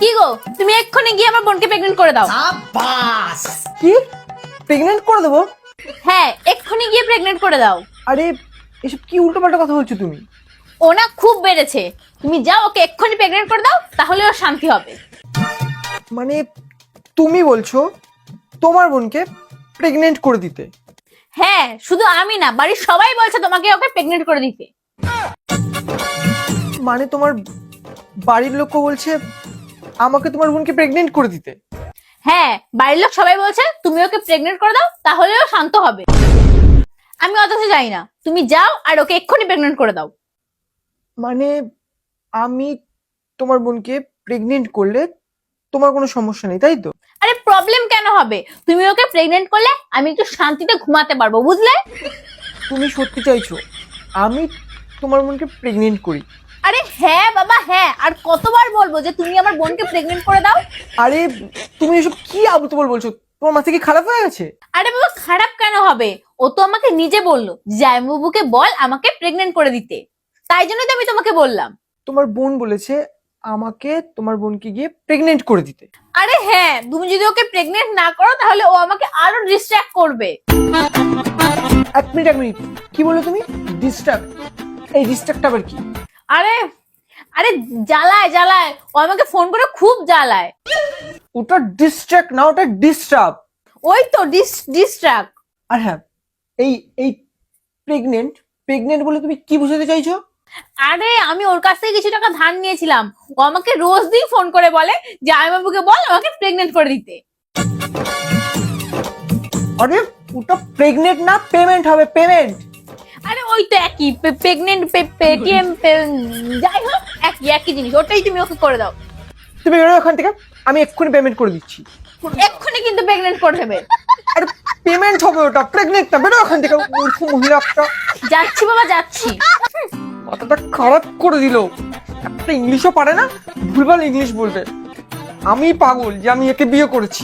কি গো, তুমি এক্ষুনি গিয়ে আমার বোনকে প্রেগনেন্ট করে দাও। সাবাস। কি প্রেগনেন্ট করে দেবো? হ্যাঁ, এক্ষুনি গিয়ে প্রেগনেন্ট করে দাও। আরে এসব কি উল্টোপাল্টা কথা বলছো তুমি? ও না খুব বেড়েছে, তুমি যাও ওকে এক্ষুনি প্রেগনেন্ট করে দাও, তাহলে ওর শান্তি হবে। মানে তুমি বলছো তোমার বোনকে প্রেগনেন্ট করে দিতে? হ্যাঁ, শুধু আমি না, বাড়ির সবাই বলছে তোমাকে ওকে প্রেগনেন্ট করে দিতে। মানে তোমার বাড়ির লোক বলছে আমাকে তোমার বোনকে প্রেগনেন্ট করে দিতে? হ্যাঁ, বাড়ির লোক সবাই বলছে তুমি ওকে প্রেগনেন্ট করে দাও, তাহলে ও শান্ত হবে। আমি অত কিছু জানি না, তুমি যাও আর ওকে এক্ষুনি প্রেগনেন্ট করে দাও। মানে আমি তোমার বোনকে প্রেগনেন্ট করলে তোমার কোনো সমস্যা নেই, তাই তো? আরে প্রবলেম কেন হবে? তুমি ওকে প্রেগনেন্ট করলে আমি একটু শান্তিতে ঘুমাতে পারবো, বুঝলে? তুমি সত্যি চাইছো আমি তোমার বোনকে প্রেগনেন্ট করি? আরে হ্যাঁ বাবা হ্যাঁ, আর কতবার বলবো যে তুমি আমার বোনকে প্রেগনেন্ট করে দাও? আরে তুমি এসব কি আবল-তাবল বলছো? তোমার মাথা কি খারাপ হয়ে গেছে? আরে বাবা, খারাপ কেন হবে? ও তো আমাকে নিজে বললো জামাইবাবুকে বল আমাকে প্রেগনেন্ট করে দিতে, তাই জন্যই তো আমি তোমাকে বললাম। তোমার বোন বলেছে আমাকে তোমার বোনকে গিয়ে প্রেগনেন্ট করে দিতে? আরে হ্যাঁ, তুমি যদি ওকে প্রেগনেন্ট না করো তাহলে ও আমাকে আরো ডিস্ট্রাক্ট করবে। এক মিনিট, কি বললে তুমি? ডিস্ট্রাক্ট? এই ডিস্ট্রাক্ট আবার কি? আরে আরে জ্বালায় জ্বালায়, ও আমাকে ফোন করে খুব জ্বালায়। ওটা ডিস্ট্রাক্ট না, ওটা ডিস্টার্ব। ওই তো ডিস্ট্রাক্ট। আর হ্যাঁ, এই এই প্রেগনেন্ট প্রেগনেন্ট বলে তুমি কি বোঝাতে চাইছো? আরে আমি ওর কাছ থেকে কিছু টাকা ধার নিয়েছিলাম, ও আমাকে রোজ দিন ফোন করে বলে যে জামাইবাবুকে বল আমাকে প্রেগনেন্ট করে দিতে। আরে ওটা প্রেগনেন্ট না, পেমেন্ট হবে, পেমেন্ট। আরে ওই তো একই, প্রেগনেন্ট পেটিএম, যাই হোক একই একই জিনিস, ওটাই তুমি ওকে করে দাও। তুমি বেরো এখান থেকে, আমি এক্ষুনি পেমেন্ট করে দিচ্ছি। এক্ষুনি কিন্তু প্রেগনেন্ট করে দেবে। আরে পেমেন্ট হবে, ওটা প্রেগনেন্ট না। বেরো এখান থেকে, মূর্খ মহিলা একটা। যাচ্ছি বাবা যাচ্ছি। মাথাটা খারাপ করে দিল। একটা ইংলিশও পারে না, ভুলভাল ইংলিশ বলবে। আমি পাগল যে আমি একে বিয়ে করেছি।